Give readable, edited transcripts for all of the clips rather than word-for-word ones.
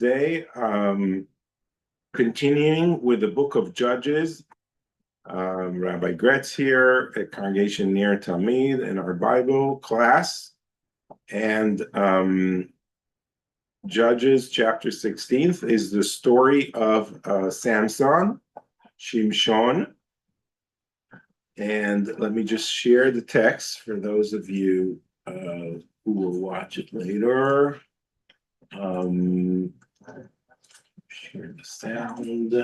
Today, continuing with the book of Judges, Rabbi Graetz here at Congregation Ner Tamid in our Bible class, and Judges chapter 16 is the story of Samson, Shimshon. And let me just share the text for those of you who will watch it later. Share the sound.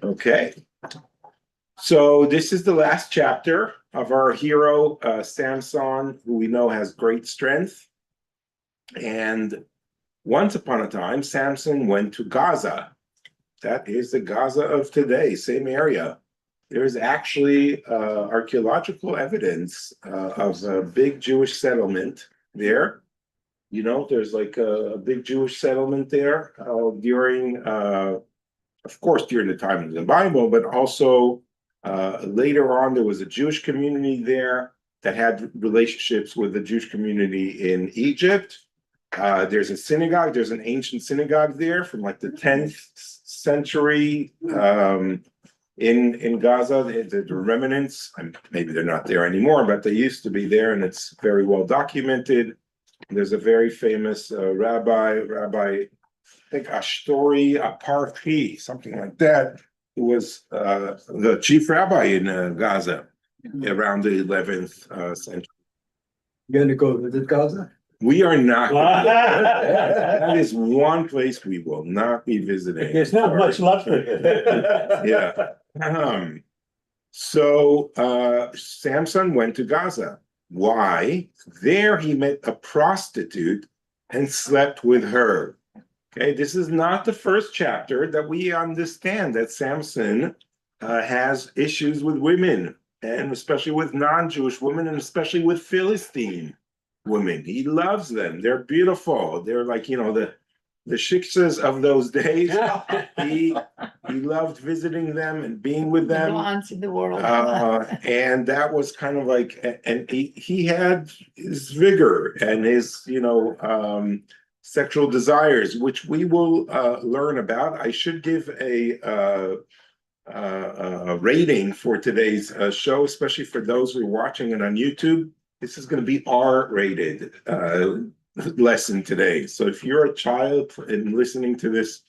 Okay. So this is the last chapter of our hero, Samson, who we know has great strength. And once upon a time, Samson went to Gaza. That is the Gaza of today, same area. There's actually archaeological evidence of a big Jewish settlement there. You know, there's like a big Jewish settlement there during, of course, during the time of the Bible, but also later on, there was a Jewish community there that had relationships with the Jewish community in Egypt. There's a synagogue, there's an ancient synagogue there from like the 10th century in Gaza. The remnants, maybe they're not there anymore, but they used to be there, and it's very well documented. There's a very famous Rabbi, I think Ashtori Aparchi, something like that, who was the chief rabbi in Gaza around the 11th century. You're going to go visit Gaza? We are not. That is one place we will not be visiting. There's not much left for you. Yeah. So Samson went to Gaza. Why? There he met a prostitute and slept with her. Okay, this is not the first chapter that we understand that Samson has issues with women, and especially with non-Jewish women, and especially with Philistine women. He loves them. They're beautiful. They're like, you know, the shiksas of those days. He loved visiting them and being with them. Belongs to the world. And that was kind of like, and he had his vigor and his, you know, sexual desires, which we will learn about. I should give a rating for today's show, especially for those who are watching it on YouTube. This is going to be R-rated lesson today. So if you're a child and listening to this,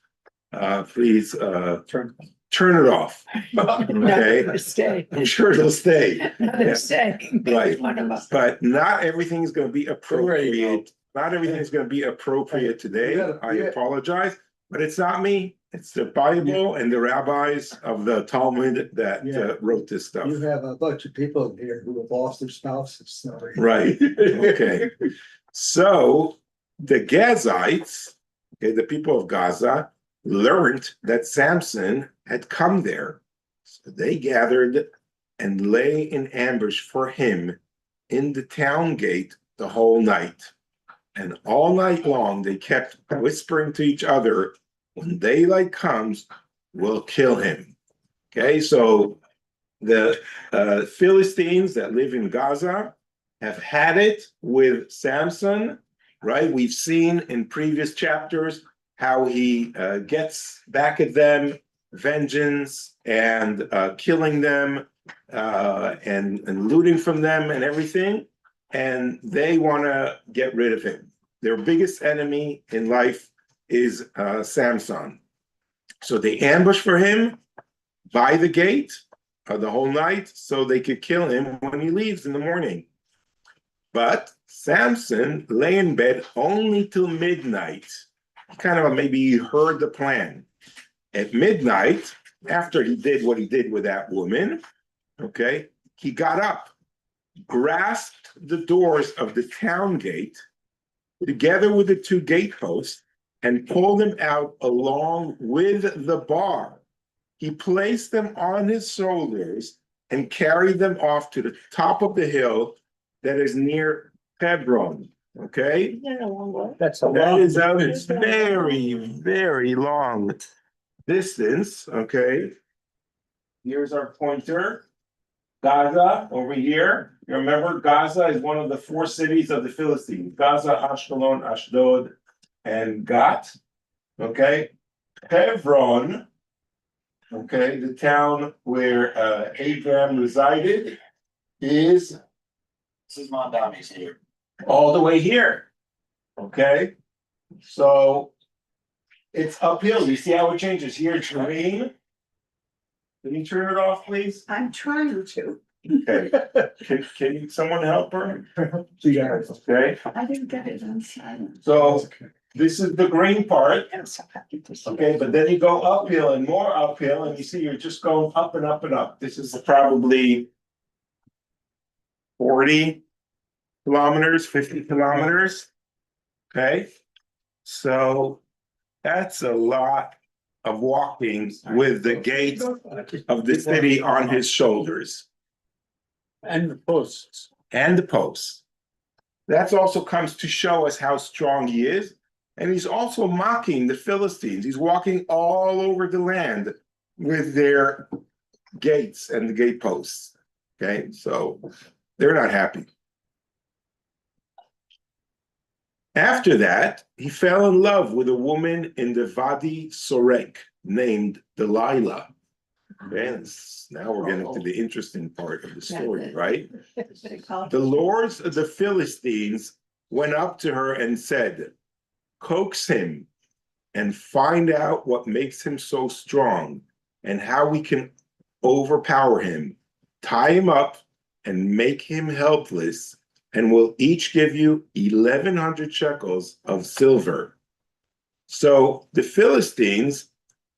please turn it off. Okay, Stay. I'm sure it'll stay. They're staying. Right. One of us. But not everything is going to be appropriate. Not everything is going to be appropriate today. I apologize, but it's not me. It's the Bible and the rabbis of the Talmud that wrote this stuff. You have a bunch of people here who have lost their spouses. So. Right. Okay. So the Gazites, okay, the people of Gaza, learned that Samson had come there. So they gathered and lay in ambush for him in the town gate the whole night. And all night long, they kept whispering to each other, when daylight comes, we'll kill him. Okay, so the Philistines that live in Gaza have had it with Samson, right? We've seen in previous chapters how he gets back at them, vengeance, and killing them, and looting from them and everything. And they want to get rid of him. Their biggest enemy in life is Samson. So they ambush for him by the gate the whole night so they could kill him when he leaves in the morning. But Samson lay in bed only till midnight. Kind of maybe he heard the plan. At midnight, after he did what he did with that woman, okay, he got up, grasped the doors of the town gate together with the two gateposts and pulled them out along with the bar. He placed them on his shoulders and carried them off to the top of the hill that is near Hebron. Okay? That's a That long. is a very, very long distance. Okay. Here's our pointer. Gaza over here. You remember Gaza is one of the four cities of the Philistines. Gaza, Ashkelon, Ashdod, and Gat. Okay, Hebron. Okay, the town where Abraham resided is This is Mondami's here. all the way here. Okay, so it's uphill. You see how it changes here? It's green. Can you turn it off, please? I'm trying to. Okay. Can someone help her? So you got it. Okay, I didn't get it on silent. so this is the green part. I'm so happy to see. Okay, but then you go uphill and more uphill, and you see you're just going up and up and up. This is probably 40 kilometers, 50 kilometers. Okay, so that's a lot of walking with the gates of the city on his shoulders And the posts. and the posts. That also comes to show us how strong he is. And he's also mocking the Philistines. He's walking all over the land with their gates and the gate posts. Okay, so they're not happy. After that, he fell in love with a woman in the Wadi Sorek named Delilah. Okay, now we're getting to the interesting part of the story, right? The lords of the Philistines went up to her and said, "Coax him and find out what makes him so strong and how we can overpower him. Tie him up and make him helpless, and we'll each give you 1,100 shekels of silver." So the Philistines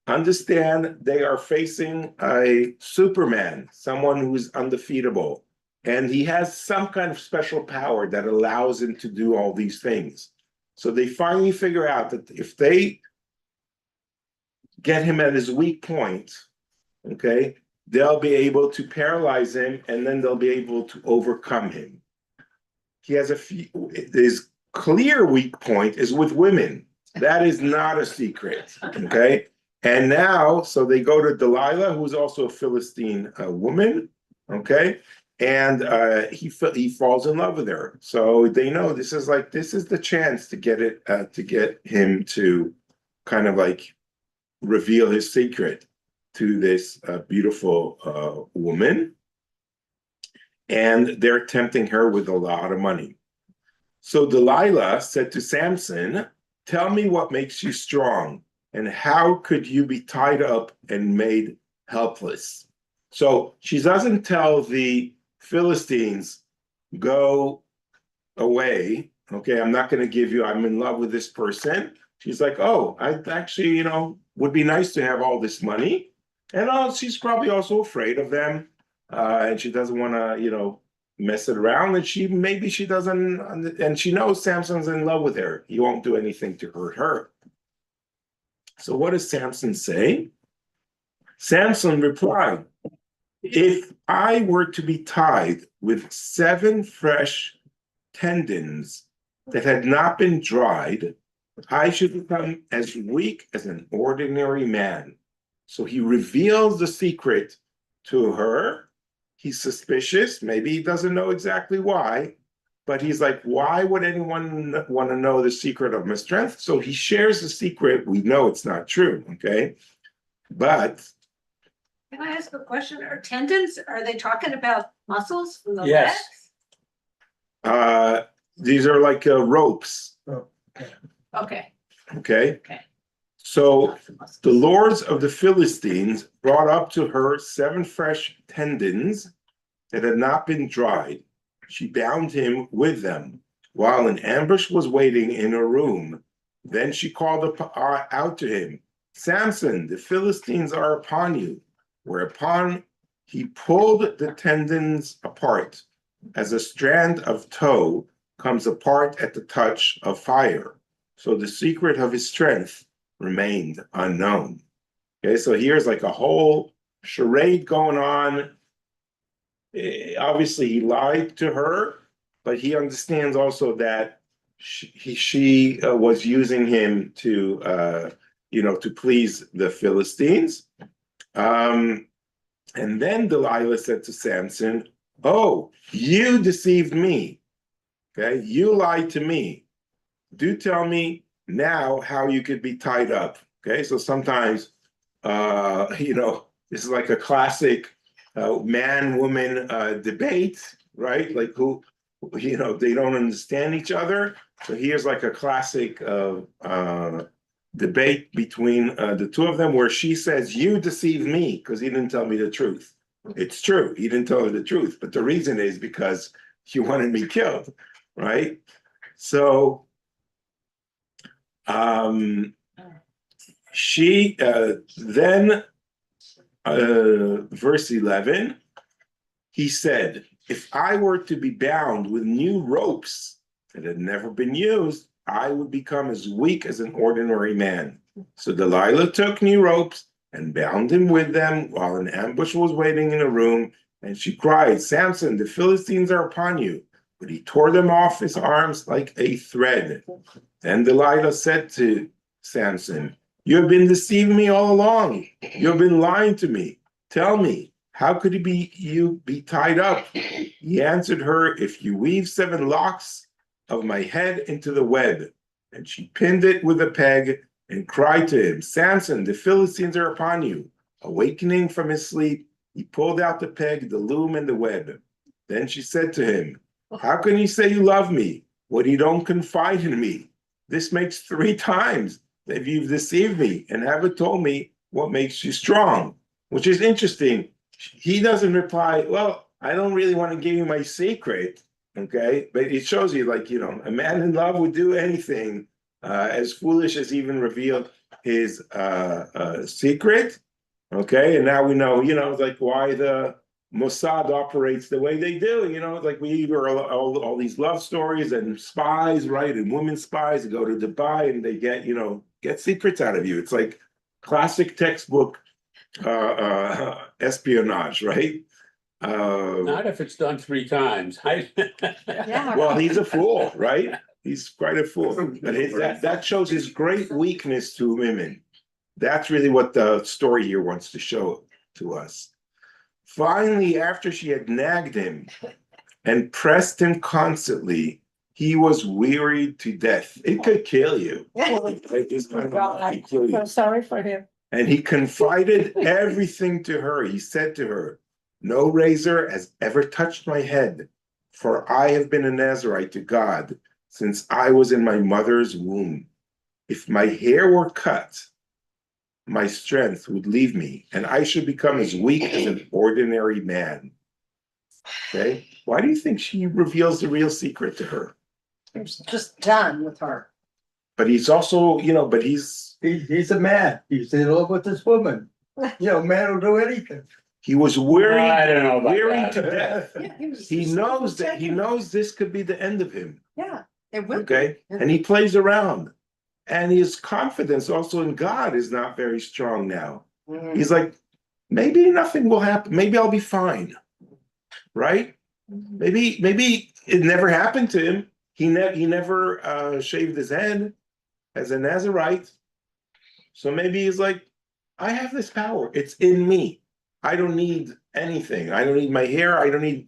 understand they are facing a Superman, someone who's undefeatable, and he has some kind of special power that allows him to do all these things. So they finally figure out that if they get him at his weak point, okay, they'll be able to paralyze him, and then they'll be able to overcome him. He has his clear weak point is with women. That is not a secret, okay? And now, so they go to Delilah, who's also a Philistine woman, okay? And he falls in love with her. So they know this is the chance to get him to kind of like reveal his secret to this beautiful woman. And they're tempting her with a lot of money. So Delilah said to Samson, "Tell me what makes you strong, and how could you be tied up and made helpless?" So she doesn't tell the Philistines, "Go away, okay, I'm not going to give you, I'm in love with this person." She's like, "Oh, I actually, would be nice to have all this money." And she's probably also afraid of them, and she doesn't want to, mess it around. And she doesn't, and she knows Samson's in love with her. He won't do anything to hurt her. So what does Samson say? Samson replied, "If I were to be tied with 7 fresh tendons that had not been dried, I should become as weak as an ordinary man." So he reveals the secret to her. He's suspicious. Maybe he doesn't know exactly why, but he's like, why would anyone want to know the secret of my strength? So he shares the secret. We know it's not true, okay? But Can I ask a question? Are tendons, are they talking about muscles from the Yes. legs? these are like ropes, Okay. okay? Okay. So Not the muscles. the lords of the Philistines brought up to her 7 fresh tendons that had not been dried. She bound him with them while an ambush was waiting in her room. Then she called out to him, "Samson, the Philistines are upon you." Whereupon he pulled the tendons apart, as a strand of tow comes apart at the touch of fire. So the secret of his strength remained unknown. Okay, so here's like a whole charade going on. Obviously, he lied to her, but he understands also that she was using him to, to please the Philistines. And then Delilah said to Samson, "Oh, you deceived me. Okay, you lied to me. Do tell me now how you could be tied up. Okay, so sometimes, this is like a classic man-woman debate, right? Like who, they don't understand each other. So here's like a classic debate between the two of them, where she says, "You deceived me because he didn't tell me the truth." It's true, he didn't tell her the truth, but the reason is because he wanted me killed, right? So she then verse 11, he said, "If I were to be bound with new ropes that had never been used, I would become as weak as an ordinary man." So Delilah took new ropes and bound him with them while an ambush was waiting in a room. And she cried, "Samson, the Philistines are upon you." But he tore them off his arms like a thread. Then Delilah said to Samson, "You have been deceiving me all along. You have been lying to me. Tell me, how could you be tied up?" He answered her, "If you weave 7 locks of my head into the web." And she pinned it with a peg and cried to him, "Samson, the Philistines are upon you." Awakening from his sleep, he pulled out the peg, the loom, and the web. Then she said to him, "How can you say you love me when you don't confide in me? This makes 3 times that you've deceived me and haven't told me what makes you strong." Which is interesting. He doesn't reply, "Well, I don't really want to give you my secret." Okay, but it shows you, like, a man in love would do anything, as foolish as even reveal his secret. Okay, and now we know, like why the Mossad operates the way they do. Like we hear all these love stories and spies, right? And women spies go to Dubai and they get secrets out of you. It's like classic textbook espionage, right? Not if it's done 3 times. Yeah. Well, he's a fool, right? He's quite a fool. But that shows his great weakness to women. That's really what the story here wants to show to us. Finally, after she had nagged him and pressed him constantly, he was wearied to death. It could kill you. Like this kind of kill you. I'm sorry for him. And he confided everything to her. He said to her, "No razor has ever touched my head, for I have been a Nazarite to God since I was in my mother's womb. If my hair were cut, my strength would leave me, and I should become as weak as an ordinary man." Okay? Why do you think she reveals the real secret to her? He was just done with her. But he's also, but he's He's a man. He's in love with this woman. Man will do anything. he was weary, I don't know about weary that. to death. Yeah, He knows that this could be the end of him. Yeah, it will. Okay, and he plays around, and his confidence also in God is not very strong now. He's like, maybe nothing will happen. Maybe I'll be fine, right? Maybe it never happened to him. He never shaved his head as a Nazarite, so maybe he's like, I have this power. It's in me. I don't need anything. I don't need my hair. I don't need,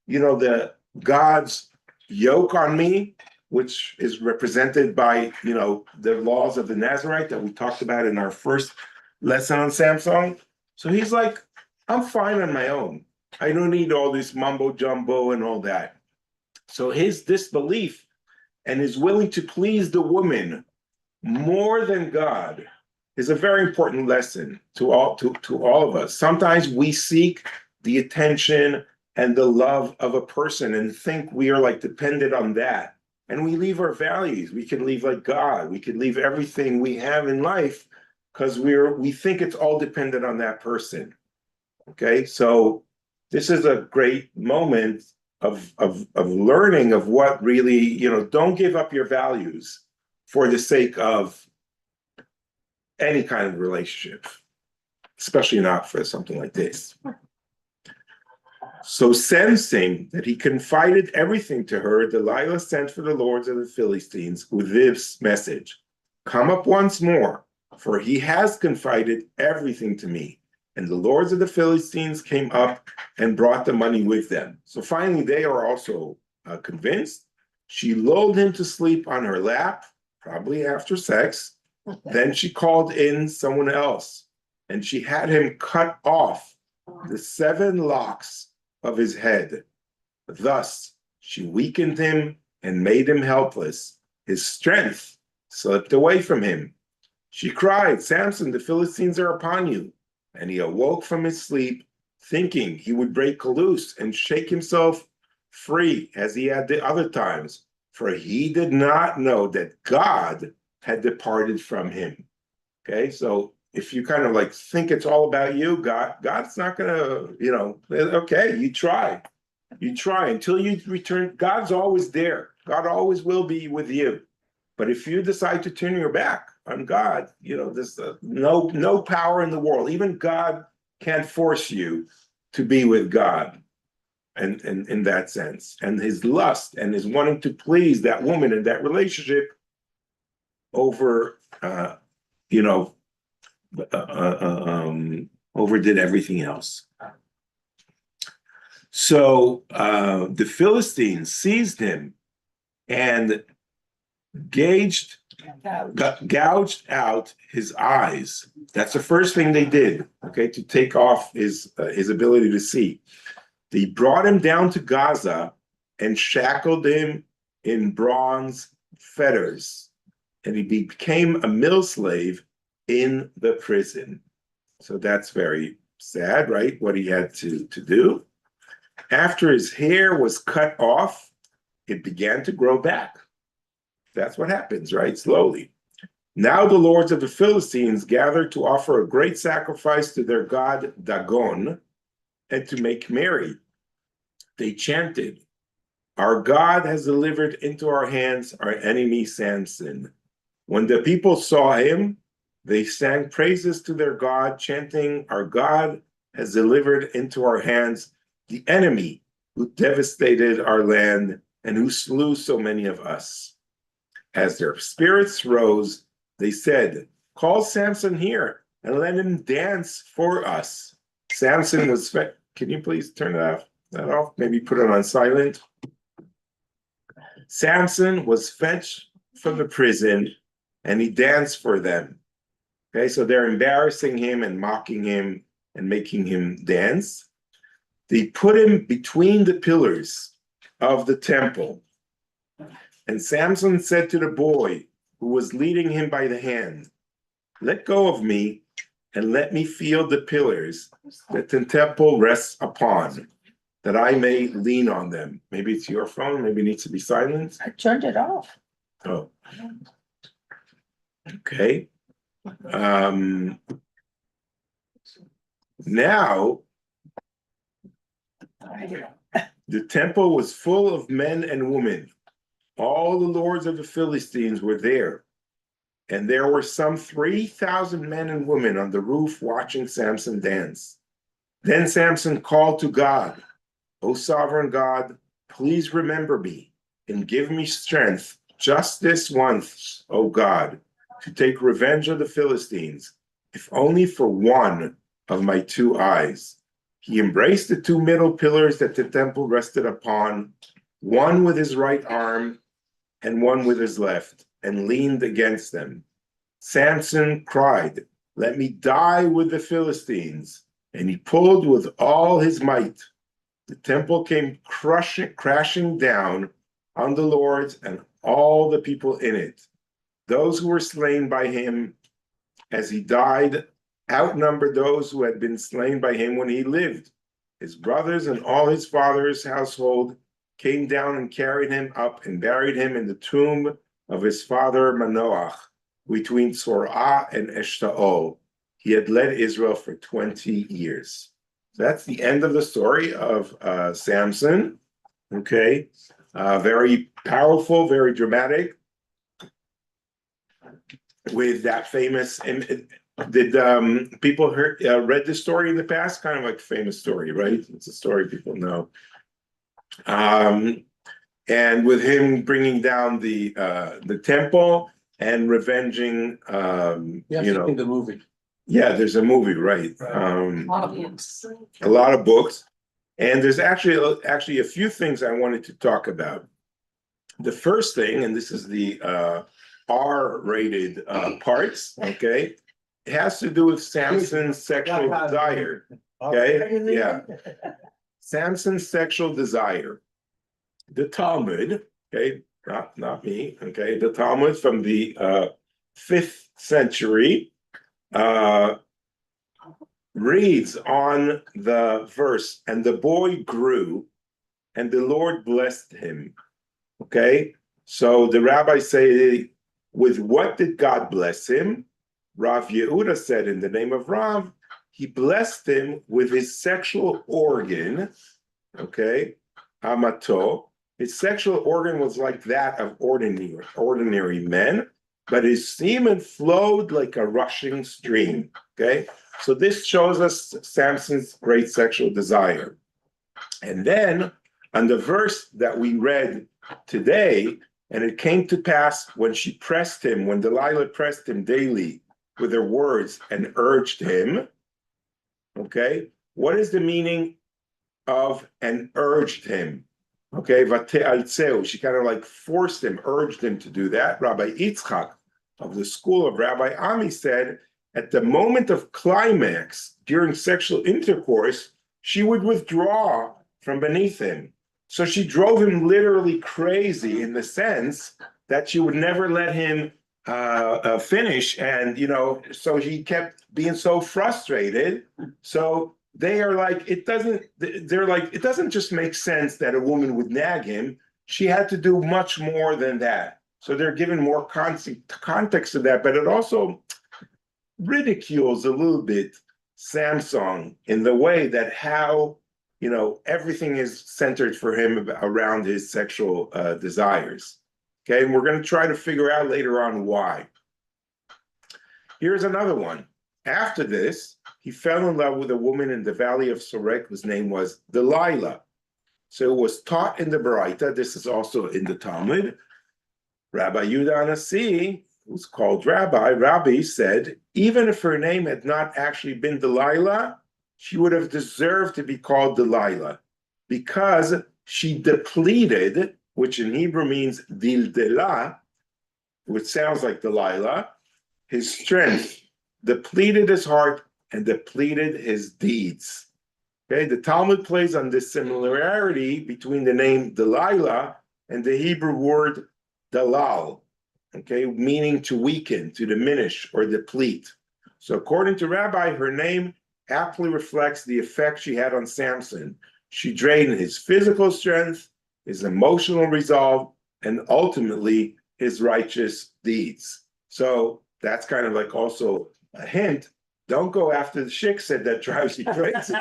the God's yoke on me, which is represented by, the laws of the Nazarite that we talked about in our first lesson on Samson. So he's like, I'm fine on my own. I don't need all this mumbo jumbo and all that. So his disbelief and his willing to please the woman more than God is a very important lesson to all of us. Sometimes we seek the attention and the love of a person and think we are like dependent on that. And we leave our values. We can leave like God. We can leave everything we have in life because we think it's all dependent on that person. Okay, so this is a great moment of learning of what really, don't give up your values for the sake of any kind of relationship, especially not for something like this. So sensing that he confided everything to her, Delilah sent for the lords of the Philistines with this message: "Come up once more, for he has confided everything to me." And the lords of the Philistines came up and brought the money with them. So finally, they are also convinced. She lulled him to sleep on her lap probably after sex. Then she called in someone else, and she had him cut off the 7 locks of his head. Thus, she weakened him and made him helpless. His strength slipped away from him. She cried, "Samson, the Philistines are upon you." And he awoke from his sleep, thinking he would break loose and shake himself free as he had the other times, for he did not know that God had departed from him. Okay, so if you kind of like think it's all about you, God's not gonna, okay, you try until you return. God's always there. God always will be with you. But if you decide to turn your back on God, there's no power in the world. Even God can't force you to be with God. And in that sense, and his lust and his wanting to please that woman in that relationship overdid everything else. So the Philistines seized him and gouged out his eyes. That's the first thing they did, okay, to take off his ability to see. They brought him down to Gaza and shackled him in bronze fetters, and he became a mill slave in the prison. So that's very sad, right? What he had to do. After his hair was cut off, it began to grow back. That's what happens, right? Slowly. Now the lords of the Philistines gathered to offer a great sacrifice to their god Dagon and to make merry. They chanted, "Our God has delivered into our hands our enemy Samson." When the people saw him, they sang praises to their God, chanting, "Our God has delivered into our hands the enemy who devastated our land and who slew so many of us." As their spirits rose, they said, "Call Samson here and let him dance for us." Samson was, can you please turn that off? Maybe put it on silent. Samson was fetched from the prison and he danced for them. Okay, so they're embarrassing him and mocking him and making him dance. They put him between the pillars of the temple. And Samson said to the boy who was leading him by the hand, "Let go of me and let me feel the pillars that the temple rests upon, that I may lean on them." Maybe it's your phone, maybe it needs to be silent. I turned it off. Oh. Okay. Now, the temple was full of men and women. All the lords of the Philistines were there. And there were some 3,000 men and women on the roof watching Samson dance. Then Samson called to God, "O sovereign God, please remember me and give me strength just this once, O God, to take revenge of the Philistines, if only for one of my 2 eyes." He embraced the 2 middle pillars that the temple rested upon, one with his right arm and one with his left, and leaned against them. Samson cried, "Let me die with the Philistines." And he pulled with all his might. The temple came crashing down on the lords and all the people in it. Those who were slain by him as he died outnumbered those who had been slain by him when he lived. His brothers and all his father's household came down and carried him up and buried him in the tomb of his father Manoach between Tzorah and Eshtaol. He had led Israel for 20 years. So that's the end of the story of Samson. Okay, very powerful, very dramatic. With that famous, and did people read this story in the past? Kind of like a famous story, right? It's a story people know. And with him bringing down the temple and revenging, The movie. yeah, there's a movie, right? A lot of books, and there's actually a few things I wanted to talk about. The first thing, and this is the R-rated parts, okay? It has to do with Samson's sexual desire. Okay, yeah. Samson's sexual desire. The Talmud, okay, not me, okay, the Talmud from the 5th century reads on the verse, and the boy grew, and the Lord blessed him. Okay, so the rabbis say, with what did God bless him? Rav Yehuda said, in the name of Rav, he blessed him with his sexual organ, okay, amato. His sexual organ was like that of ordinary men, but his semen flowed like a rushing stream, okay? So this shows us Samson's great sexual desire. And then, on the verse that we read today, and it came to pass when she pressed him, when Delilah pressed him daily with her words and urged him, okay? What is the meaning of and urged him? Okay, vate'alzeu, she kind of like forced him, urged him to do that. Rabbi Yitzchak of the school of Rabbi Ami said, at the moment of climax during sexual intercourse, she would withdraw from beneath him. So she drove him literally crazy in the sense that she would never let him finish. And, so he kept being so frustrated. So they are like, it doesn't just make sense that a woman would nag him. She had to do much more than that. So they're given more context to that, but it also ridicules a little bit Samson in the way that how, everything is centered for him around his sexual desires. Okay, and we're going to try to figure out later on why. Here's another one. After this, he fell in love with a woman in the valley of Sorek whose name was Delilah. So it was taught in the Baraita. This is also in the Talmud. Rabbi Yudah Anasi, who's called Rabbi said, even if her name had not actually been Delilah, she would have deserved to be called Delilah because she depleted, which in Hebrew means dildelah, which sounds like Delilah, his strength, depleted his heart, and depleted his deeds. Okay, the Talmud plays on this similarity between the name Delilah and the Hebrew word dalal, okay, meaning to weaken, to diminish, or deplete. So according to Rabbi, her name aptly reflects the effect she had on Samson. She drained his physical strength, his emotional resolve, and ultimately his righteous deeds. So that's kind of like also a hint. Don't go after the shiksa that drives you crazy,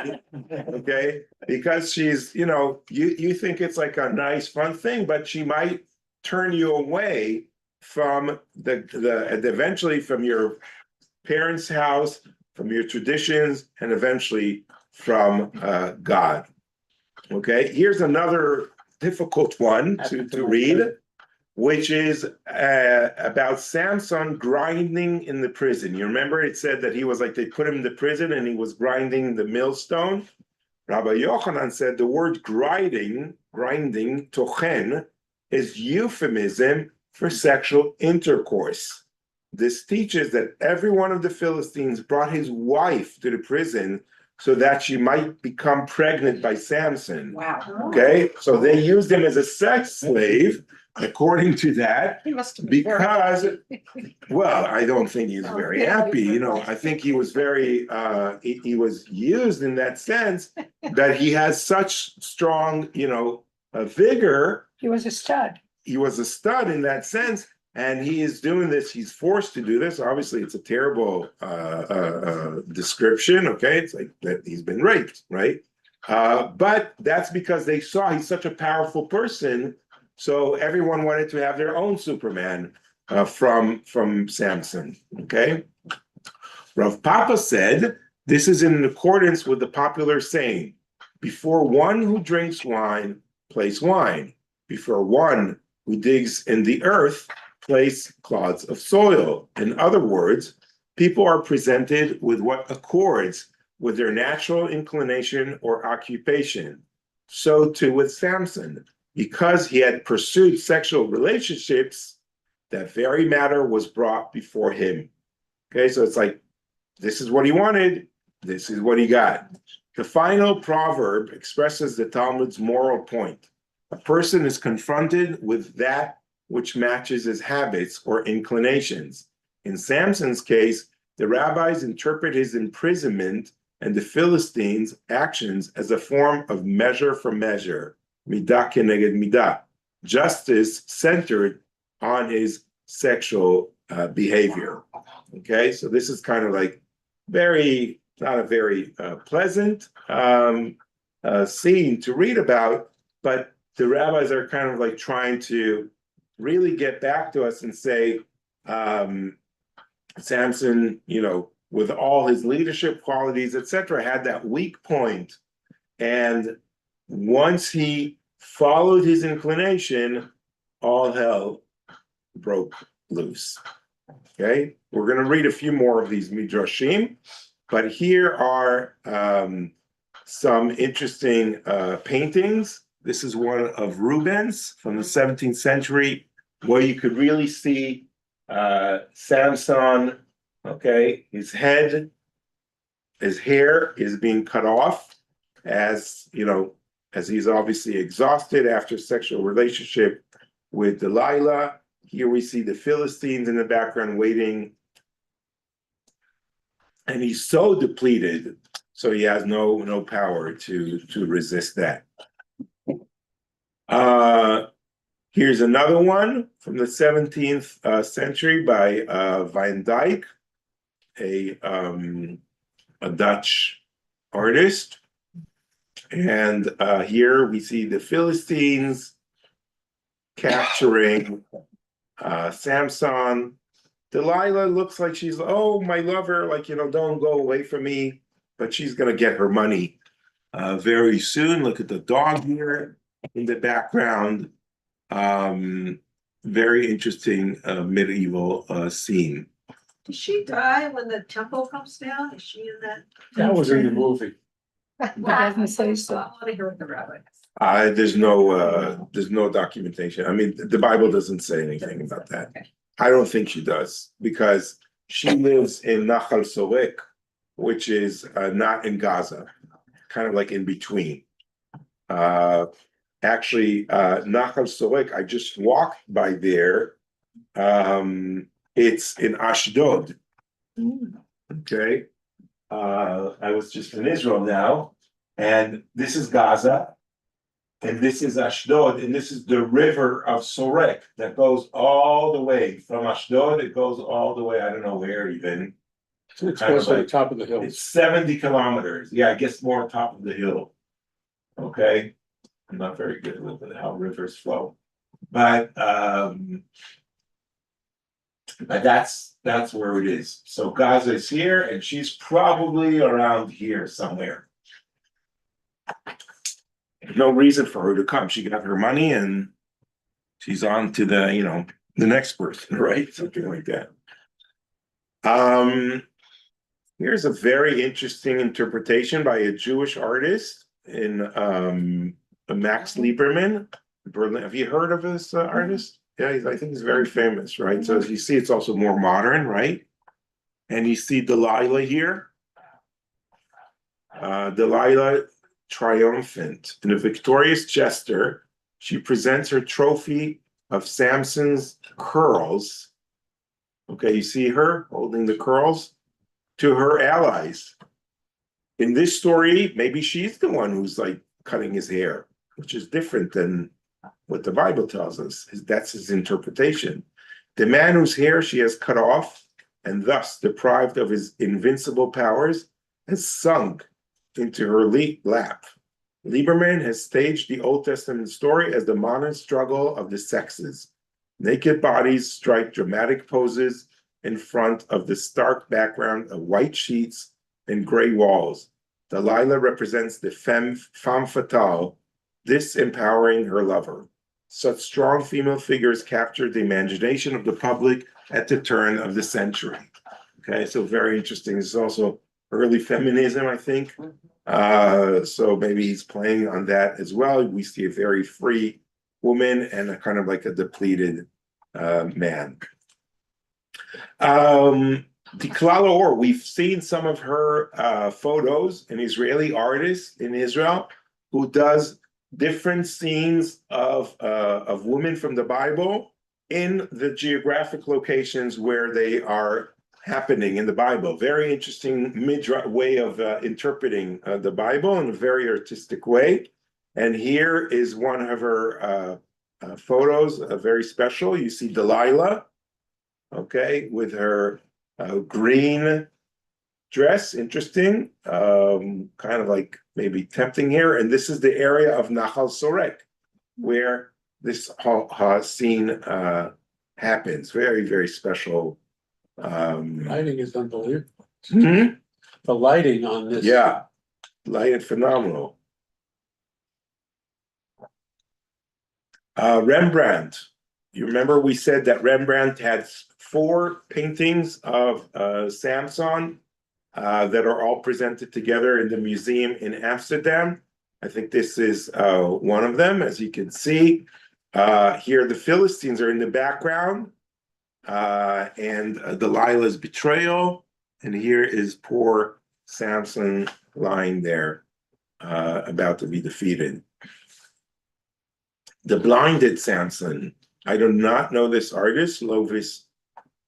okay? Because she's, you think it's like a nice, fun thing, but she might turn you away from eventually from your parents' house, from your traditions, and eventually from God. Okay, here's another difficult one to read, which is about Samson grinding in the prison. You remember it said that he was like, they put him in the prison and he was grinding the millstone. Rabbi Yochanan said the word grinding, tochen, is euphemism for sexual intercourse. This teaches that every one of the Philistines brought his wife to the prison so that she might become pregnant by Samson. Wow. Okay, so they used him as a sex slave, according to that, He must have been because, well, I don't think he's very happy. I think he was very, he was used in that sense that he has such strong, vigor. He was a stud. He was a stud in that sense. And he is doing this, he's forced to do this. Obviously, it's a terrible description, okay? It's like that he's been raped, right? But that's because they saw he's such a powerful person, so everyone wanted to have their own Superman from Samson, okay? Rav Papa said, this is in accordance with the popular saying, before one who drinks wine, place wine. Before one who digs in the earth, place clods of soil. In other words, people are presented with what accords with their natural inclination or occupation. So too with Samson. Because he had pursued sexual relationships, that very matter was brought before him. Okay, so it's like, this is what he wanted, this is what he got. The final proverb expresses the Talmud's moral point. A person is confronted with that which matches his habits or inclinations. In Samson's case, the rabbis interpret his imprisonment and the Philistines' actions as a form of measure for measure, midah keneged midah, justice centered on his sexual behavior. Okay, so this is kind of like not a very pleasant scene to read about, but the rabbis are kind of like trying to really get back to us and say, Samson, with all his leadership qualities, etc., had that weak point. And once he followed his inclination, all hell broke loose. Okay, we're going to read a few more of these midrashim, but here are some interesting paintings. This is one of Rubens from the 17th century, where you could really see Samson. Okay, his hair is being cut off, as he's obviously exhausted after sexual relationship with Delilah. Here we see the Philistines in the background waiting, and he's so depleted, so he has no power to resist that. Here's another one from the 17th century by Van Dyck, a Dutch artist. And here we see the Philistines capturing Samson. Delilah looks like she's, oh, my lover, don't go away from me, but she's going to get her money very soon. Look at the dog here in the background. Very interesting medieval scene. Does she die when the temple comes down? Is she in that? That was in the movie. Doesn't say so. I want to hear what the rabbi has. There's no documentation. I mean, the Bible doesn't say anything about that. Okay. I don't think she does, because she lives in Nachal Sorek, which is not in Gaza, kind of like in between. Actually, Nachal Sorek, I just walked by there. It's in Ashdod. Okay. I was just in Israel now, and this is Gaza, and this is Ashdod, and this is the river of Sorek that goes all the way from Ashdod. It goes all the way, I don't know where even. It's close to the top of the hill. It's 70 kilometers. Yeah, I guess more on top of the hill. Okay. I'm not very good with how rivers flow. But that's where it is. So Gaza is here, and she's probably around here somewhere. No reason for her to come. She got her money and she's on to the next person, right? Something like that. Here's a very interesting interpretation by a Jewish artist in Max Lieberman, Berlin. Have you heard of this artist? Yeah, I think he's very famous, right? So as you see, it's also more modern, right? And you see Delilah here. Delilah triumphant. In a victorious gesture, she presents her trophy of Samson's curls. Okay, you see her holding the curls to her allies. In this story, maybe she's the one who's like cutting his hair, which is different than what the Bible tells us. That's his interpretation. The man whose hair she has cut off and thus deprived of his invincible powers has sunk into her lap. Lieberman has staged the Old Testament story as the modern struggle of the sexes. Naked bodies strike dramatic poses in front of the stark background of white sheets and gray walls. Delilah represents the femme fatale, disempowering her lover. Such strong female figures captured the imagination of the public at the turn of the century. Okay, so very interesting. This is also early feminism, I think. So maybe he's playing on that as well. We see a very free woman and a kind of like a depleted man. Tiklala Or, we've seen some of her photos, an Israeli artist in Israel who does different scenes of women from the Bible in the geographic locations where they are happening in the Bible. Very interesting way of interpreting the Bible in a very artistic way. And here is one of her photos, very special. You see Delilah, okay, with her green dress, interesting, kind of like maybe tempting here. And this is the area of Nahal Sorek, where this scene happens. Very, very special. Lighting is unbelievable. Hmm? The lighting on this. Yeah, lighted phenomenal. Rembrandt. You remember we said that Rembrandt had 4 paintings of Samson that are all presented together in the museum in Amsterdam. I think this is one of them, as you can see. Here, the Philistines are in the background, and Delilah's betrayal. And here is poor Samson lying there, about to be defeated. The blinded Samson. I do not know this artist, Lovis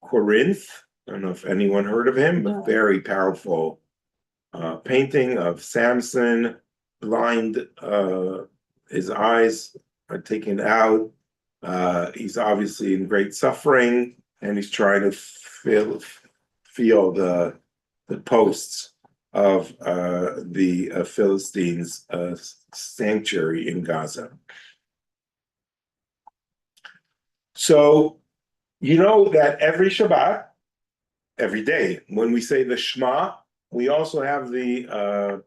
Corinth. I don't know if anyone heard of him, but very powerful painting of Samson, blind, his eyes are taken out. He's obviously in great suffering, and he's trying to feel the posts of the Philistines' sanctuary in Gaza. So, you know that every Shabbat, every day, when we say the Shema, we also have the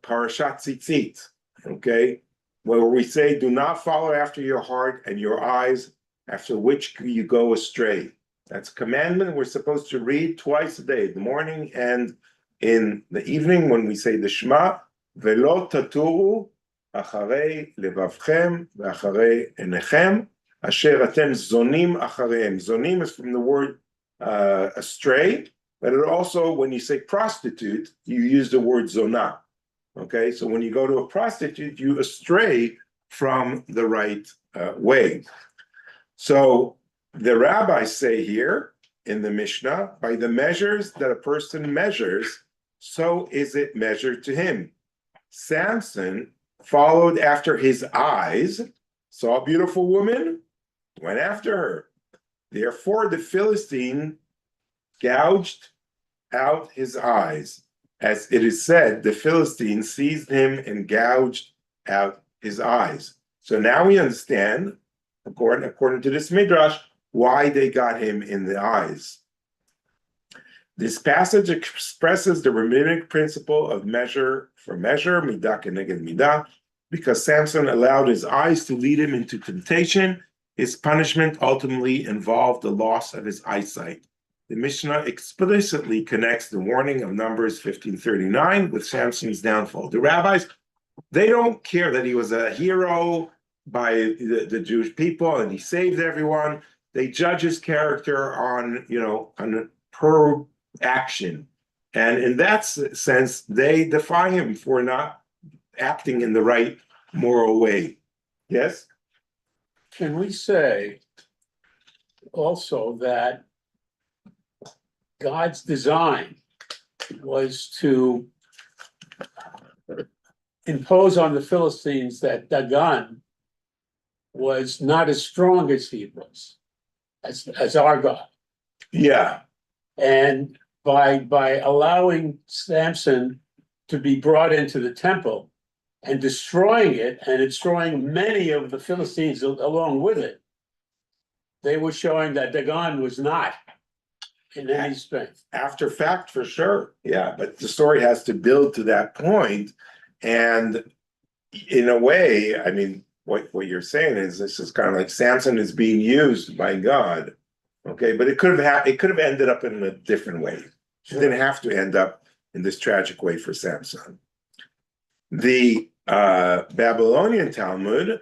Parashat Tzitzit, okay? Where we say, do not follow after your heart and your eyes, after which you go astray. That's a commandment we're supposed to read twice a day, in the morning and in the evening when we say the Shema, Velo taturu acharei levavchem ve'acharei enechem, asher atem zonim achareim. Zonim is from the word astray, but it also, when you say prostitute, you use the word zonah. Okay, so when you go to a prostitute, you astray from the right way. So the rabbis say here in the Mishnah, by the measures that a person measures, so is it measured to him. Samson followed after his eyes, saw a beautiful woman, went after her. Therefore, the Philistine gouged out his eyes. As it is said, the Philistine seized him and gouged out his eyes. So now we understand, according to this midrash, why they got him in the eyes. This passage expresses the rabbinic principle of measure for measure, midah keneged midah, because Samson allowed his eyes to lead him into temptation. His punishment ultimately involved the loss of his eyesight. The Mishnah explicitly connects the warning of Numbers 15:39 with Samson's downfall. The rabbis, they don't care that he was a hero by the Jewish people and he saved everyone. They judge his character on per action. And in that sense, they defy him for not acting in the right moral way. Yes? Can we say also that God's design was to impose on the Philistines that Dagon was not as strong as he was, as our God? Yeah. And by allowing Samson to be brought into the temple and destroying it and destroying many of the Philistines along with it, they were showing that Dagon was not in any strength. After fact, for sure. Yeah, but the story has to build to that point. And in a way, I mean, what you're saying is this is kind of like Samson is being used by God. Okay, but it could have ended up in a different way. It didn't have to end up in this tragic way for Samson. The Babylonian Talmud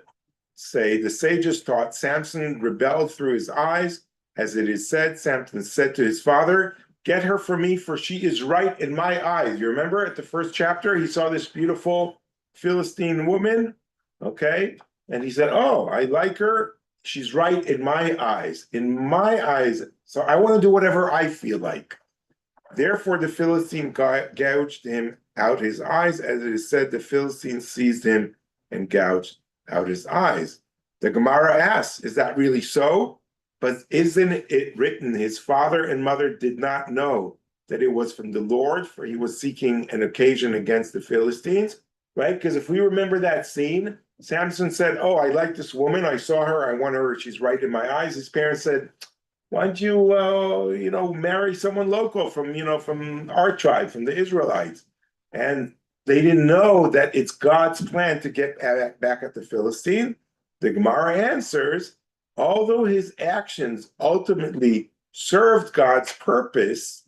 say the sages taught Samson rebelled through his eyes As it is said, Samson said to his father, "Get her for me, for she is right in my eyes." You remember at the first chapter, he saw this beautiful Philistine woman, okay? And he said, "Oh, I like her. She's right in my eyes. In my eyes. So I want to do whatever I feel like." Therefore, the Philistine gouged him out his eyes. As it is said, the Philistine seized him and gouged out his eyes. The Gemara asks, is that really so? But isn't it written, his father and mother did not know that it was from the Lord, for he was seeking an occasion against the Philistines, right? Because if we remember that scene, Samson said, "Oh, I like this woman. I saw her. I want her. She's right in my eyes." His parents said, "Why don't you, marry someone local from our tribe, from the Israelites?" And they didn't know that it's God's plan to get back at the Philistine. The Gemara answers, although his actions ultimately served God's purpose,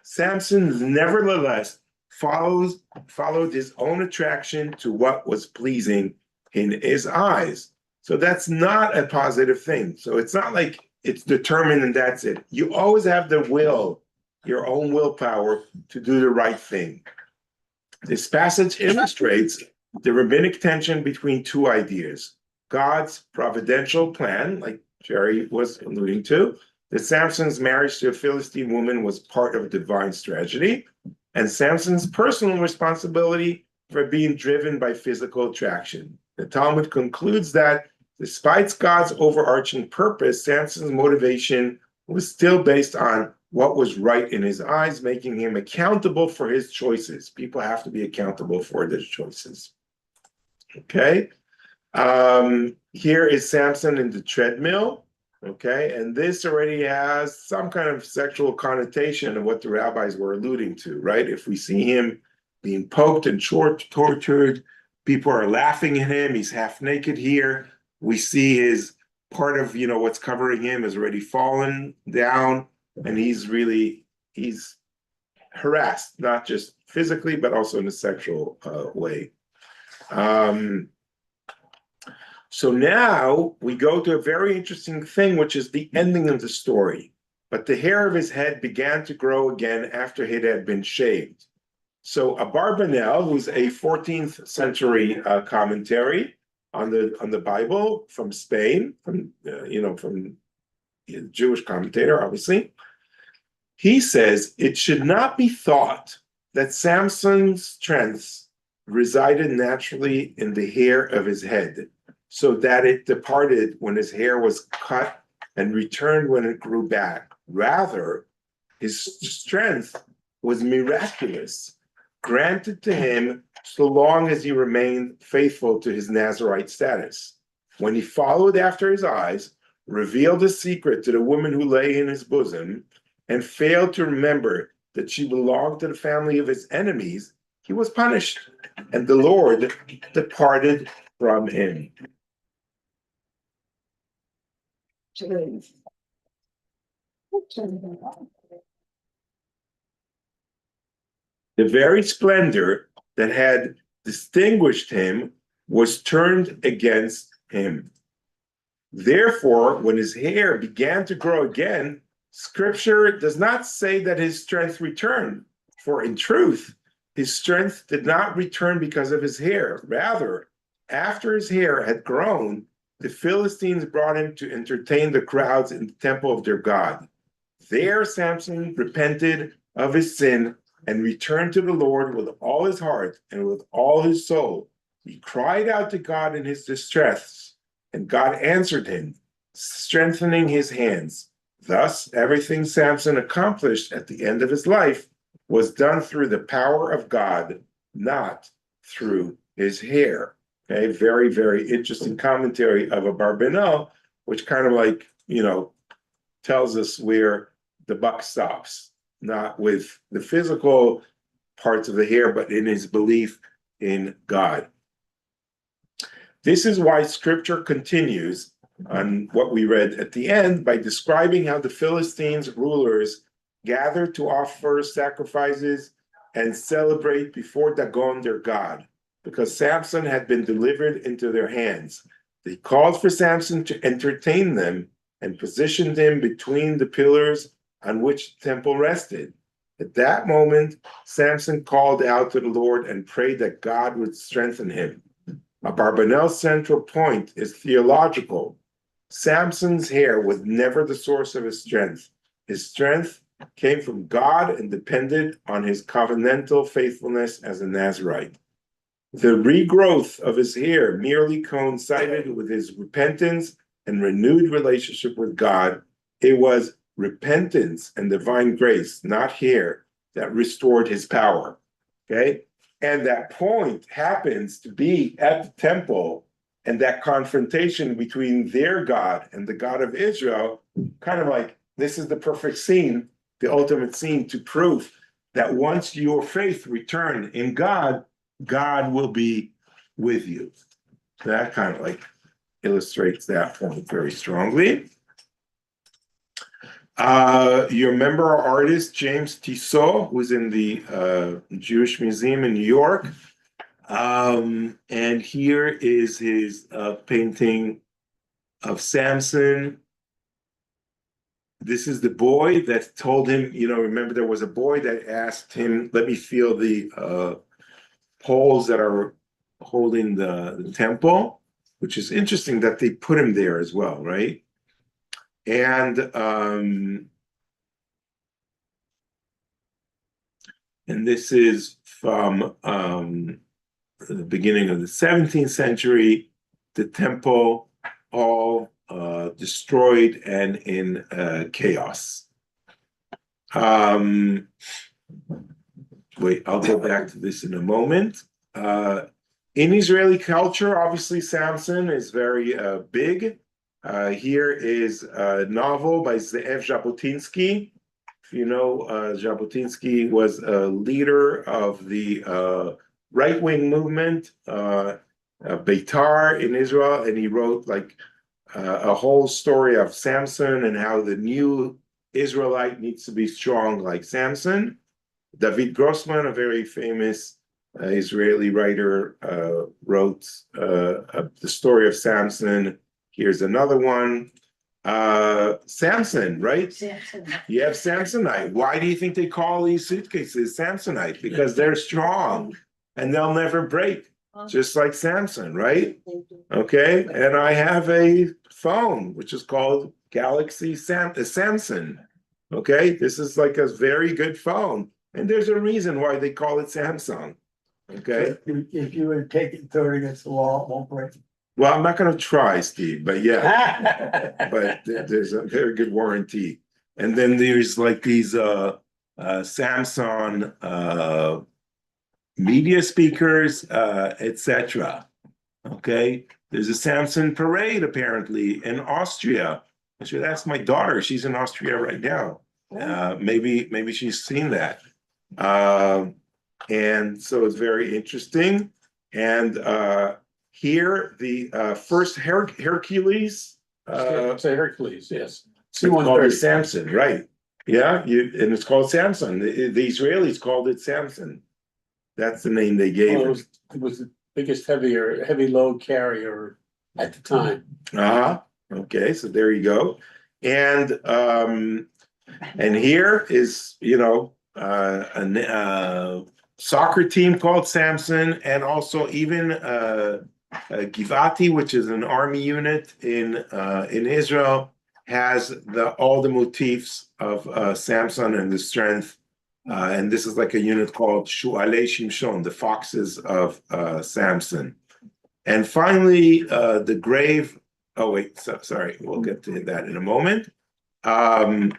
Samson nevertheless followed his own attraction to what was pleasing in his eyes. So that's not a positive thing. So it's not like it's determined and that's it. You always have the will, your own willpower to do the right thing. This passage illustrates the rabbinic tension between two ideas. God's providential plan, like Jerry was alluding to, that Samson's marriage to a Philistine woman was part of a divine strategy, and Samson's personal responsibility for being driven by physical attraction. The Talmud concludes that despite God's overarching purpose, Samson's motivation was still based on what was right in his eyes, making him accountable for his choices. People have to be accountable for their choices. Okay. Here is Samson in the treadmill. Okay. And this already has some kind of sexual connotation of what the rabbis were alluding to, right? If we see him being poked and tortured, people are laughing at him. He's half naked here. We see his part of, what's covering him has already fallen down, and he's harassed, not just physically, but also in a sexual way. So now we go to a very interesting thing, which is the ending of the story. But the hair of his head began to grow again after it had been shaved. So Abarbanel, who's a 14th century commentary on the Bible from Spain, from a Jewish commentator, obviously, he says it should not be thought that Samson's strength resided naturally in the hair of his head, so that it departed when his hair was cut and returned when it grew back. Rather, his strength was miraculous, granted to him so long as he remained faithful to his Nazirite status. When he followed after his eyes, revealed a secret to the woman who lay in his bosom, and failed to remember that she belonged to the family of his enemies, he was punished, and the Lord departed from him. The very splendor that had distinguished him was turned against him. Therefore, when his hair began to grow again, Scripture does not say that his strength returned, for in truth, his strength did not return because of his hair. Rather, after his hair had grown, the Philistines brought him to entertain the crowds in the temple of their god. There, Samson repented of his sin and returned to the Lord with all his heart and with all his soul. He cried out to God in his distress, and God answered him, strengthening his hands. Thus, everything Samson accomplished at the end of his life was done through the power of God, not through his hair. Okay, very, very interesting commentary of Abarbanel, which kind of tells us where the buck stops, not with the physical parts of the hair, but in his belief in God. This is why Scripture continues on what we read at the end by describing how the Philistines' rulers gathered to offer sacrifices and celebrate before Dagon, their god, because Samson had been delivered into their hands. They called for Samson to entertain them, and positioned him between the pillars on which the temple rested. At that moment, Samson called out to the Lord and prayed that God would strengthen him. Abarbanel's central point is theological. Samson's hair was never the source of his strength. His strength came from God and depended on his covenantal faithfulness as a Nazirite. The regrowth of his hair merely coincided with his repentance and renewed relationship with God. It was repentance and divine grace, not hair, that restored his power. Okay? And that point happens to be at the temple, and that confrontation between their God and the God of Israel, kind of like this is the perfect scene, the ultimate scene to prove that once your faith return in God, God will be with you. That kind of like illustrates that point very strongly. You remember our artist, James Tissot, who's in the Jewish Museum in New York. And here is his painting of Samson. This is the boy that told him, remember there was a boy that asked him, let me feel the poles that are holding the temple, which is interesting that they put him there as well, right? And this is from the beginning of the 17th century, the temple all destroyed and in chaos. Wait, I'll go back to this in a moment. In Israeli culture, obviously Samson is very big. Here is a novel by Ze'ev Jabotinsky. If you know, Jabotinsky was a leader of the right-wing movement, Beitar in Israel, and he wrote like a whole story of Samson and how the new Israelite needs to be strong like Samson. David Grossman, a very famous Israeli writer, wrote the story of Samson. Here's another one. Samson, right? Samson. You have Samsonite. Why do you think they call these suitcases Samsonite? Because they're strong and they'll never break, just like Samson, right? Okay, and I have a phone which is called Galaxy Samson. Okay, this is like a very good phone, and there's a reason why they call it Samsung. Okay, If you would take it, throw it against the wall, it won't break. well, I'm not going to try, Steve, but yeah, but there's a very good warranty. And then there's like these Samsung media speakers, etc. Okay, there's a Samson parade apparently in Austria. I should ask my daughter. She's in Austria right now. Maybe she's seen that. And so it's very interesting. And here the first Hercules. Say Hercules, yes. It's called it Samson, right? Yeah, and it's called Samson. The Israelis called it Samson. That's the name they gave it. It was the biggest heavy load carrier at the time. Okay, so there you go. And here is a soccer team called Samson, and also even Givati, which is an army unit in Israel, has all the motifs of Samson and the strength. And this is like a unit called Shu'alei Shimshon, the foxes of Samson. And finally, the grave. Oh wait, sorry, we'll get to that in a moment. The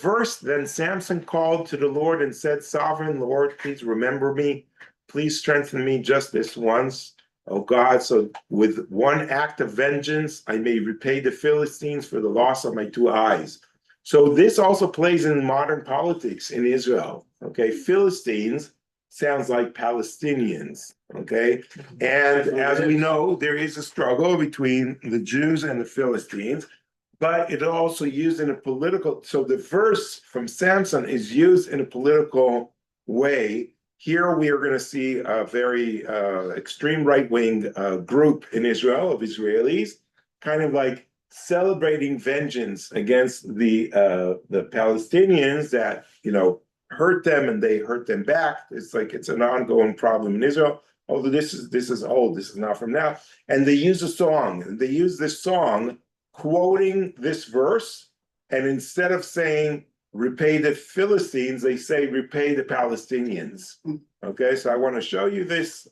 verse, then Samson called to the Lord and said, "Sovereign Lord, please remember me. Please strengthen me just this once, O God, so with one act of vengeance I may repay the Philistines for the loss of my two eyes." So this also plays in modern politics in Israel. Okay, Philistines sounds like Palestinians. Okay, and as we know, there is a struggle between the Jews and the Philistines, but it also used in a political. So the verse from Samson is used in a political way. here we are going to see a very extreme right-wing group in Israel of Israelis, kind of like celebrating vengeance against the Palestinians that hurt them and they hurt them back. It's like it's an ongoing problem in Israel. Although this is old, this is not from now. And they use a song. And they use this song quoting this verse, and instead of saying repay the Philistines, they say repay the Palestinians. Okay, so I want to show you this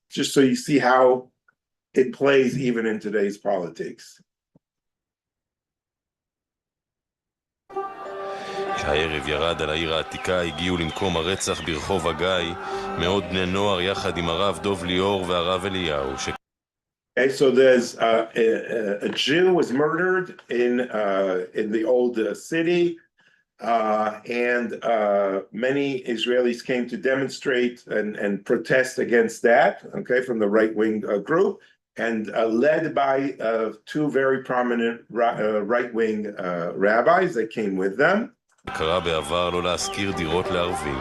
just so you see how it plays even in today's politics. כשהערב ירד על העיר העתיקה, הגיעו למקום הרצח ברחוב הגיא מאות בני נוער יחד עם הרב דוב ליאור והרב אליהו. Okay, so there's a Jew was murdered in the old city, and many Israelis came to demonstrate and protest against that, okay, from the right-wing group, and led by two very prominent right-wing rabbis that came with them. קרא בעבר לא להשכיר דירות לערבים.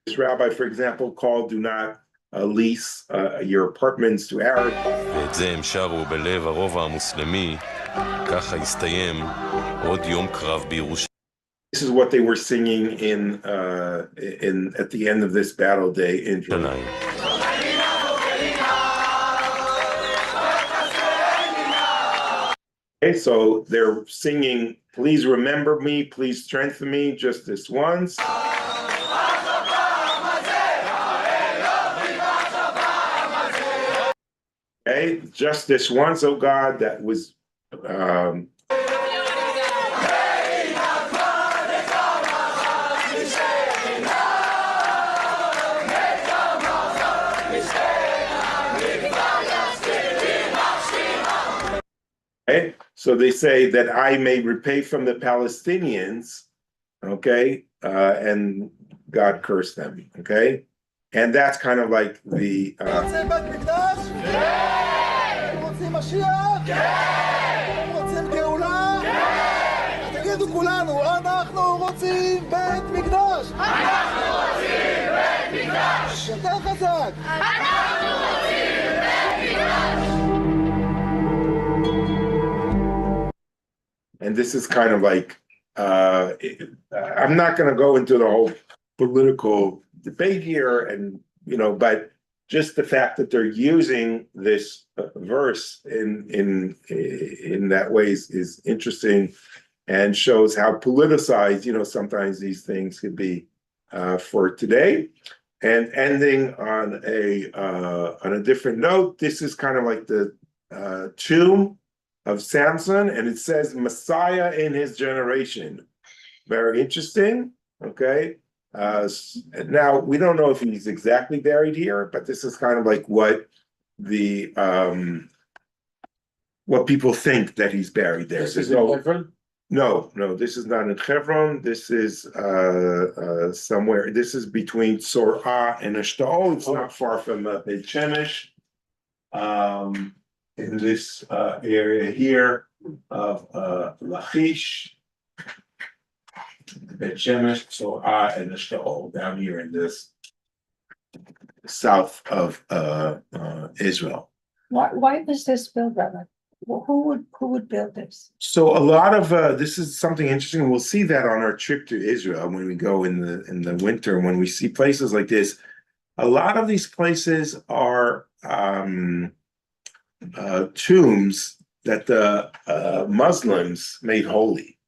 This rabbi, for example, called do not lease your apartments to Arabs. ואת זה הם שרו בלב הרובע המוסלמי, ככה הסתיים עוד יום קרב בירושלים. This is what they were singing at the end of this battle day in Jerusalem. Okay, so they're singing, please remember me, please strengthen me, just this once. Okay, just this once, oh God, that was okay, so they say that I may repay from the Palestinians, okay, and God cursed them, okay, and that's kind of like the and this is kind of like I'm not going to go into the whole political debate here, and but just the fact that they're using this verse in that way is interesting, and shows how politicized sometimes these things could be for today. And ending on a different note, this is kind of like the tomb of Samson, and it says Messiah in his generation. Very interesting. Okay. Now we don't know if he's exactly buried here, but this is kind of like what people think that he's buried there. This is in Hebron? No, this is not in Hebron. This is somewhere. This is between Tzorah and Eshtaol. It's not far from Beit Shemesh. In this area here of Lachish, Beit Shemesh, Tzorah, and Eshtaol, down here in this south of Israel. Why was this built, Rabbi? Who would build this? So a lot of this is something interesting. We'll see that on our trip to Israel when we go in the winter, when we see places like this. A lot of these places are tombs that the Muslims made holy,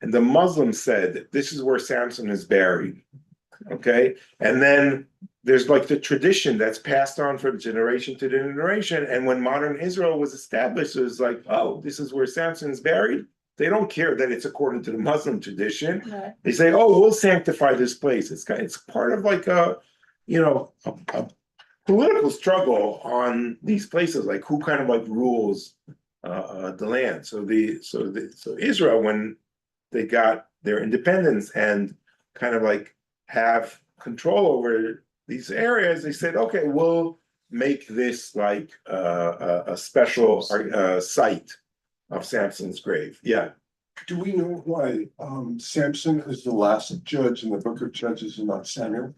and the Muslims said this is where Samson is buried. Okay, and then there's like the tradition that's passed on from generation to generation. And when modern Israel was established, it was like, oh, this is where Samson's buried. They don't care that it's according to the Muslim tradition. Right. They say, oh, we'll sanctify this place. It's part of like a political struggle on these places, like who kind of like rules the land. So Israel, when they got their independence and kind of like have control over these areas, they said, okay, we'll make this like a special site of Samson's grave. Yeah. Do we know why Samson is the last judge in the book of Judges and not Samuel?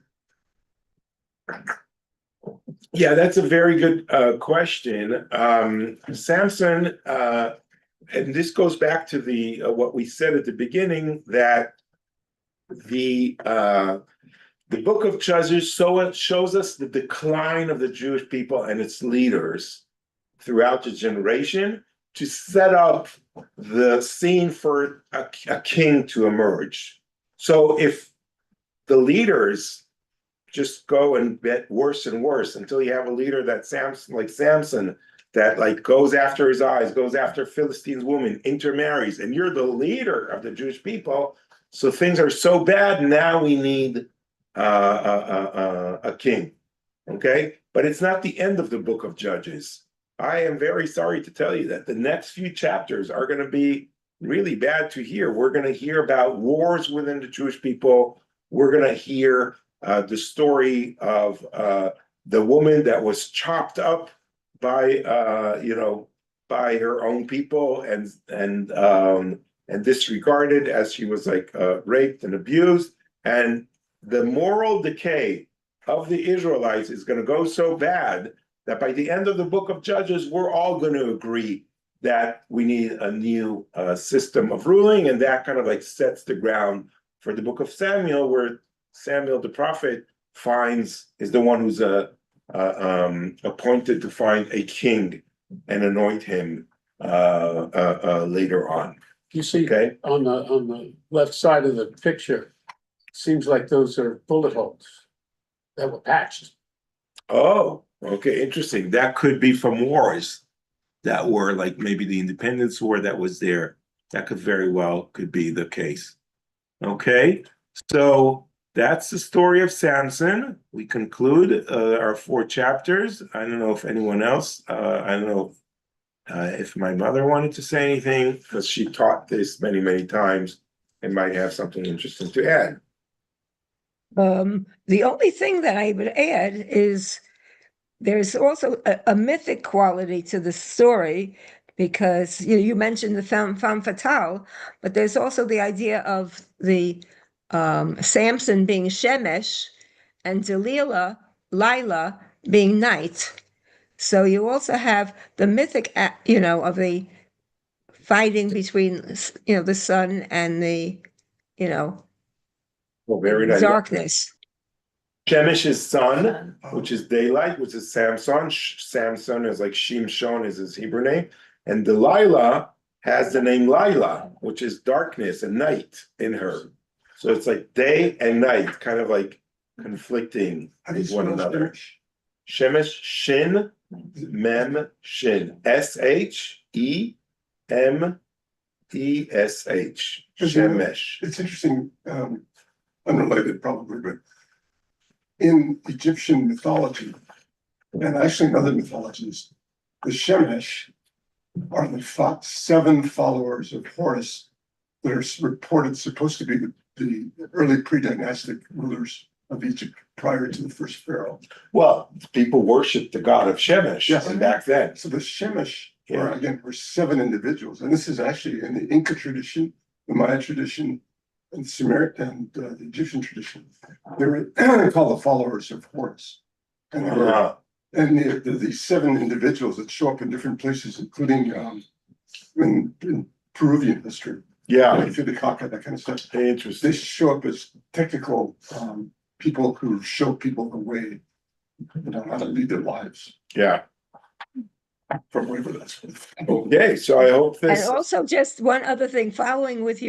Yeah, that's a very good question. Samson, and this goes back to the what we said at the beginning, that the book of Judges shows us the decline of the Jewish people and its leaders throughout the generation to set up the scene for a king to emerge. So if the leaders just go and get worse and worse until you have a leader that Samson, that like goes after his eyes, goes after Philistines' women, intermarries, and you're the leader of the Jewish people. So things are so bad. Now we need a king. Okay, but it's not the end of the book of Judges. I am very sorry to tell you that the next few chapters are going to be really bad to hear. We're going to hear about wars within the Jewish people. We're going to hear the story of the woman that was chopped up by by her own people and disregarded as she was like raped and abused. And the moral decay of the Israelites is going to go so bad that by the end of the book of Judges, we're all going to agree that we need a new system of ruling, and that kind of like sets the ground for the book of Samuel, where Samuel the prophet is the one who's appointed to find a king and anoint him later on. You see, Okay. on the left side of the picture, seems like those are bullet holes that were patched. Oh, okay, interesting. That could be from wars that were like maybe the Independence War that was there. That could very well could be the case. Okay, so that's the story of Samson. We conclude our 4 chapters. I don't know if anyone else, I don't know if my mother wanted to say anything, because she taught this many, many times and might have something interesting to add. The only thing that I would add is there's also a mythic quality to the story, because you mentioned the femme fatale, but there's also the idea of the Samson being Shemesh and Delilah, Lila being night. So you also have the mythic, of the fighting between, the sun and the, Well, very nice. darkness. Shemesh's son, which is daylight, which is Samson. Samson is like Shimshon is his Hebrew name. And Delilah has the name Lila, which is darkness and night in her. So it's like day and night, kind of like conflicting with one another. Shemesh, Shin, Mem, Shin. SHEMESH. Shemesh. It's interesting, unrelated probably, but in Egyptian mythology, and actually in other mythologies, the Shemesh are the 7 followers of Horus that are reported supposed to be the early pre-dynastic rulers of Egypt prior to the first pharaoh. Well, people worshiped the god of Shemesh back then. So the Shemesh were 7 individuals, and this is actually in the Inca tradition, the Maya tradition, and and the Egyptian tradition. They were called the followers of Horus, and these 7 individuals that show up in different places, including in Peruvian history. Yeah, Titicaca, that kind of stuff. Interesting. They show up as technical people who show people the way, how to lead their lives. Yeah. From whatever that's. Okay, so I hope this. And also, just one other thing, following with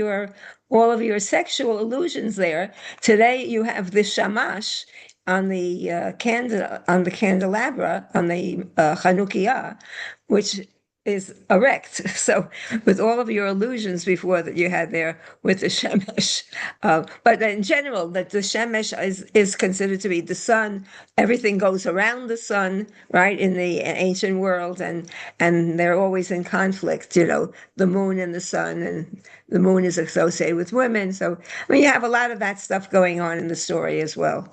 all of your sexual allusions there. Today, you have the shamash on the candelabra, on the Chanukiah, which is erect. So with all of your allusions before that you had there with the Shemesh, but in general, that the Shemesh is considered to be the sun. Everything goes around the sun, right, in the ancient world, and they're always in conflict, the moon and the sun, and the moon is associated with women. So, I mean, you have a lot of that stuff going on in the story as well.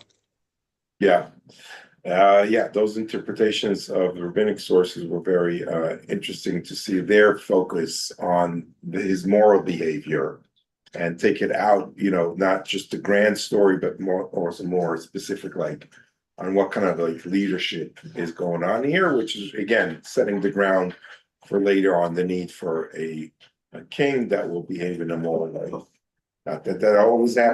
Yeah. Those interpretations of the rabbinic sources were very interesting to see their focus on his moral behavior and take it out, not just the grand story, but more specific, like on what kind of like leadership is going on here, which is again setting the ground for later on the need for a king that will behave in a more like, not that that always happens.